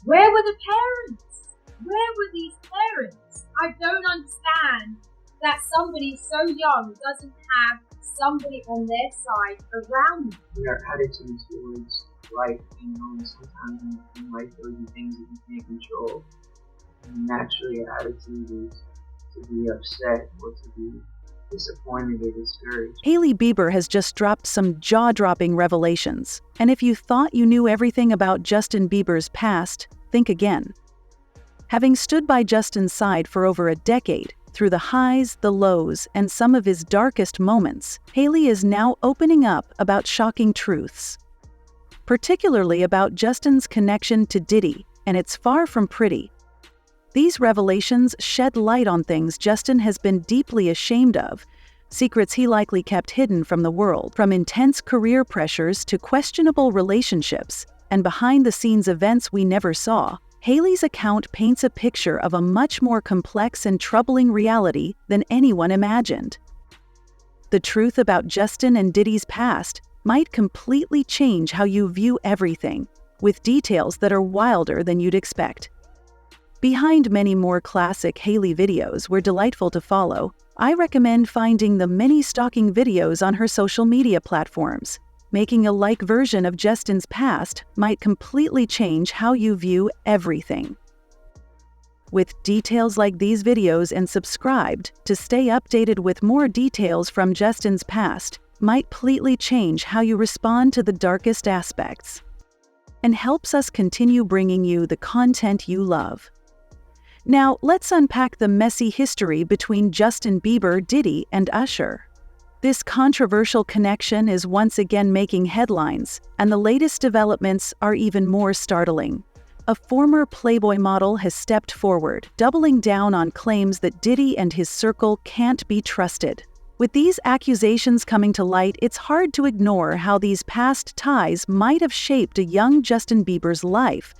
Where were the parents? Where were these parents? I don't understand that somebody so young doesn't have somebody on their side around them. Their attitude towards life, and sometimes in life there will be things that you can't control. And naturally, your attitude is to be upset or to be disappointed or discouraged. Hailey Bieber has just dropped some jaw-dropping revelations. And if you thought you knew everything about Justin Bieber's past, think again. Having stood by Justin's side for over a decade, through the highs, the lows, and some of his darkest moments, Hailey is now opening up about shocking truths. Particularly about Justin's connection to Diddy, and it's far from pretty. These revelations shed light on things Justin has been deeply ashamed of, secrets he likely kept hidden from the world, from intense career pressures to questionable relationships, and behind-the-scenes events we never saw. Hailey's account paints a picture of a much more complex and troubling reality than anyone imagined. The truth about Justin and Diddy's past might completely change how you view everything, with details that are wilder than you'd expect. Behind many more classic Hailey videos were delightful to follow, I recommend finding the many stalking videos on her social media platforms. Making a like version of Justin's past might completely change how you view everything. With details like these videos and subscribed to stay updated with more details from Justin's past might completely change how you respond to the darkest aspects and helps us continue bringing you the content you love. Now, let's unpack the messy history between Justin Bieber, Diddy, and Usher. This controversial connection is once again making headlines, and the latest developments are even more startling. A former Playboy model has stepped forward, doubling down on claims that Diddy and his circle can't be trusted. With these accusations coming to light, it's hard to ignore how these past ties might have shaped a young Justin Bieber's life.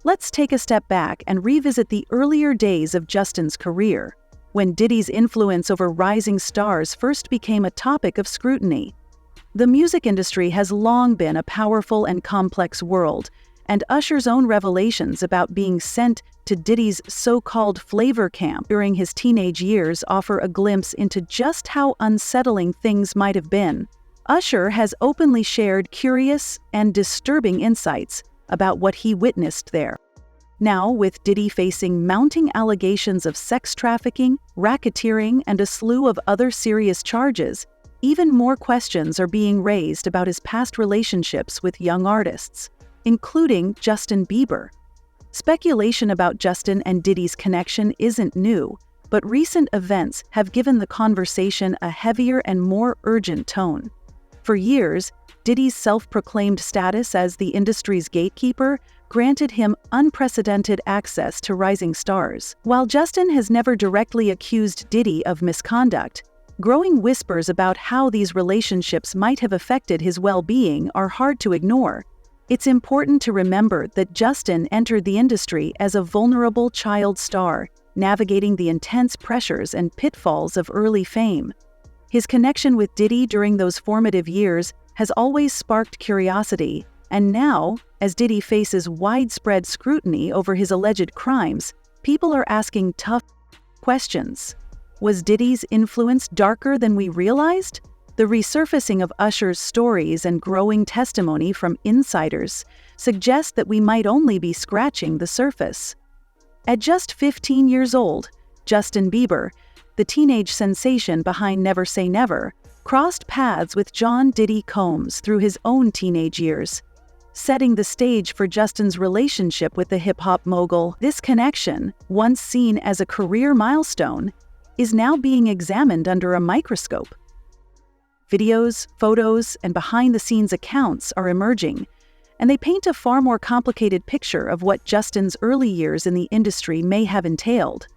Let's take a step back and revisit the earlier days of Justin's career, when Diddy's influence over rising stars first became a topic of scrutiny. The music industry has long been a powerful and complex world, and Usher's own revelations about being sent to Diddy's so-called flavor camp during his teenage years offer a glimpse into just how unsettling things might have been. Usher has openly shared curious and disturbing insights about what he witnessed there. Now, with Diddy facing mounting allegations of sex trafficking, racketeering, and a slew of other serious charges, even more questions are being raised about his past relationships with young artists, including Justin Bieber. Speculation about Justin and Diddy's connection isn't new, but recent events have given the conversation a heavier and more urgent tone. For years, Diddy's self-proclaimed status as the industry's gatekeeper granted him unprecedented access to rising stars. While Justin has never directly accused Diddy of misconduct, growing whispers about how these relationships might have affected his well-being are hard to ignore. It's important to remember that Justin entered the industry as a vulnerable child star, navigating the intense pressures and pitfalls of early fame. His connection with Diddy during those formative years has always sparked curiosity, and now, as Diddy faces widespread scrutiny over his alleged crimes, people are asking tough questions. Was Diddy's influence darker than we realized? The resurfacing of Usher's stories and growing testimony from insiders suggest that we might only be scratching the surface. At just 15 years old, Justin Bieber, the teenage sensation behind Never Say Never, crossed paths with John Diddy Combs through his own teenage years, setting the stage for Justin's relationship with the hip-hop mogul. This connection, once seen as a career milestone, is now being examined under a microscope. Videos, photos, and behind-the-scenes accounts are emerging, and they paint a far more complicated picture of what Justin's early years in the industry may have entailed.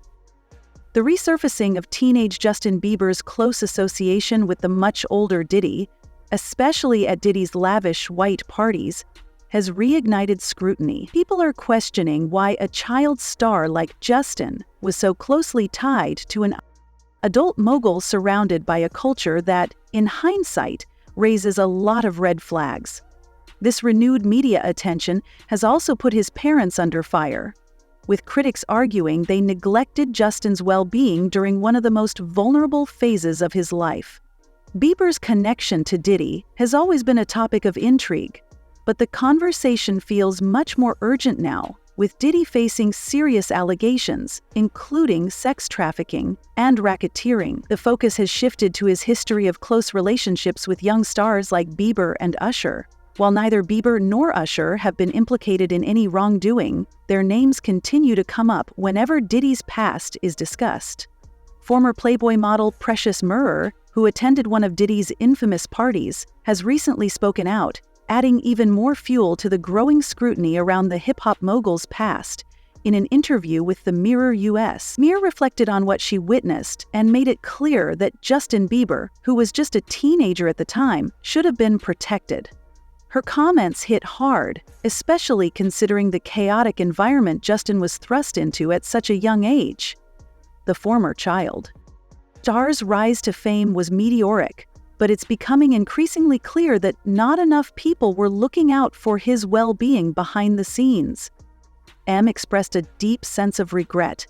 The resurfacing of teenage Justin Bieber's close association with the much older Diddy, especially at Diddy's lavish white parties, has reignited scrutiny. People are questioning why a child star like Justin was so closely tied to an adult mogul surrounded by a culture that, in hindsight, raises a lot of red flags. This renewed media attention has also put his parents under fire, with critics arguing they neglected Justin's well-being during one of the most vulnerable phases of his life. Bieber's connection to Diddy has always been a topic of intrigue, but the conversation feels much more urgent now, with Diddy facing serious allegations, including sex trafficking and racketeering. The focus has shifted to his history of close relationships with young stars like Bieber and Usher. While neither Bieber nor Usher have been implicated in any wrongdoing, their names continue to come up whenever Diddy's past is discussed. Former Playboy model Precious Mirror, who attended one of Diddy's infamous parties, has recently spoken out, adding even more fuel to the growing scrutiny around the hip-hop mogul's past. In an interview with the Mirror US, Mirror reflected on what she witnessed and made it clear that Justin Bieber, who was just a teenager at the time, should have been protected. Her comments hit hard, especially considering the chaotic environment Justin was thrust into at such a young age. The former child. Star's rise to fame was meteoric, but it's becoming increasingly clear that not enough people were looking out for his well-being behind the scenes. M expressed a deep sense of regret,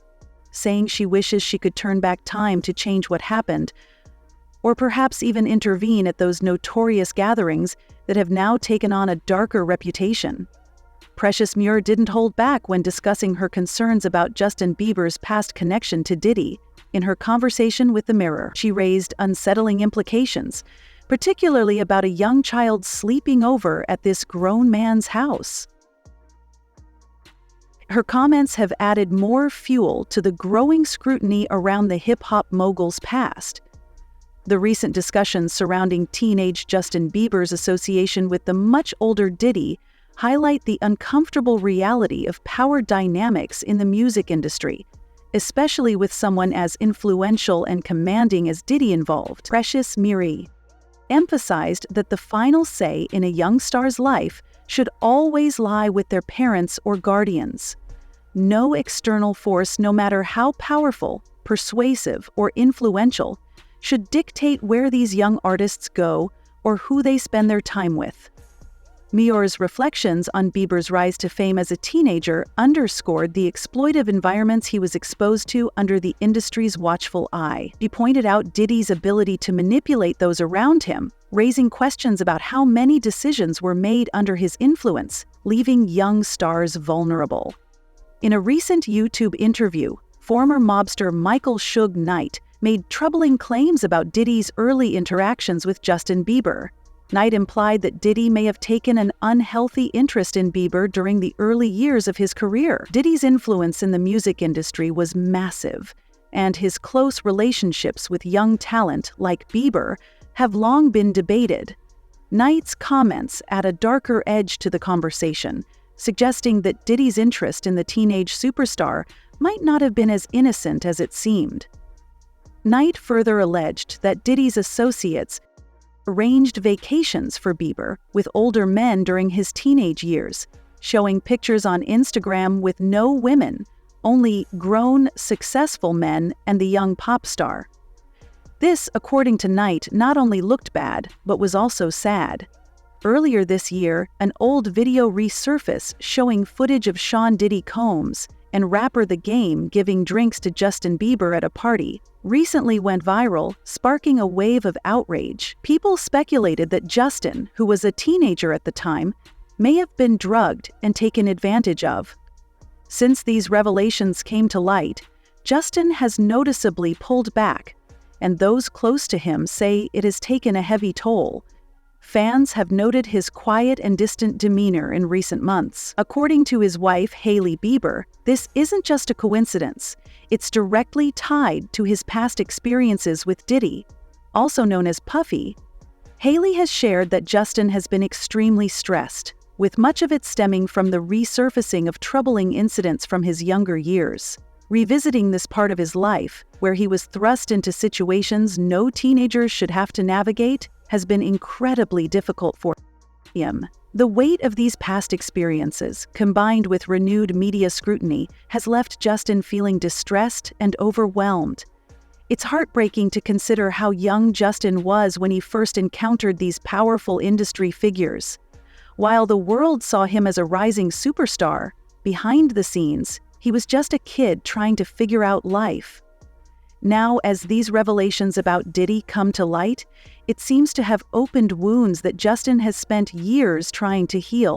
saying she wishes she could turn back time to change what happened, or perhaps even intervene at those notorious gatherings that have now taken on a darker reputation. Precious Muir didn't hold back when discussing her concerns about Justin Bieber's past connection to Diddy. In her conversation with the Mirror, she raised unsettling implications, particularly about a young child sleeping over at this grown man's house. Her comments have added more fuel to the growing scrutiny around the hip-hop mogul's past. The recent discussions surrounding teenage Justin Bieber's association with the much older Diddy highlight the uncomfortable reality of power dynamics in the music industry, especially with someone as influential and commanding as Diddy involved. Precious Mirror emphasized that the final say in a young star's life should always lie with their parents or guardians. No external force, no matter how powerful, persuasive, or influential, should dictate where these young artists go or who they spend their time with. Mior's reflections on Bieber's rise to fame as a teenager underscored the exploitive environments he was exposed to under the industry's watchful eye. She pointed out Diddy's ability to manipulate those around him, raising questions about how many decisions were made under his influence, leaving young stars vulnerable. In a recent YouTube interview, former mobster Michael Suge Knight made troubling claims about Diddy's early interactions with Justin Bieber. Knight implied that Diddy may have taken an unhealthy interest in Bieber during the early years of his career. Diddy's influence in the music industry was massive, and his close relationships with young talent like Bieber have long been debated. Knight's comments add a darker edge to the conversation, suggesting that Diddy's interest in the teenage superstar might not have been as innocent as it seemed. Knight further alleged that Diddy's associates arranged vacations for Bieber with older men during his teenage years, showing pictures on Instagram with no women, only grown, successful men and the young pop star. This, according to Knight, not only looked bad, but was also sad. Earlier this year, an old video resurfaced showing footage of Sean Diddy Combs and rapper The Game giving drinks to Justin Bieber at a party, recently went viral, sparking a wave of outrage. People speculated that Justin, who was a teenager at the time, may have been drugged and taken advantage of. Since these revelations came to light, Justin has noticeably pulled back, and those close to him say it has taken a heavy toll. Fans have noted his quiet and distant demeanor in recent months. According to his wife, Hailey Bieber, this isn't just a coincidence. It's directly tied to his past experiences with Diddy, also known as Puffy. Hailey has shared that Justin has been extremely stressed, with much of it stemming from the resurfacing of troubling incidents from his younger years. Revisiting this part of his life, where he was thrust into situations no teenagers should have to navigate, has been incredibly difficult for him. The weight of these past experiences, combined with renewed media scrutiny, has left Justin feeling distressed and overwhelmed. It's heartbreaking to consider how young Justin was when he first encountered these powerful industry figures. While the world saw him as a rising superstar, behind the scenes, he was just a kid trying to figure out life. Now, as these revelations about Diddy come to light, it seems to have opened wounds that Justin has spent years trying to heal.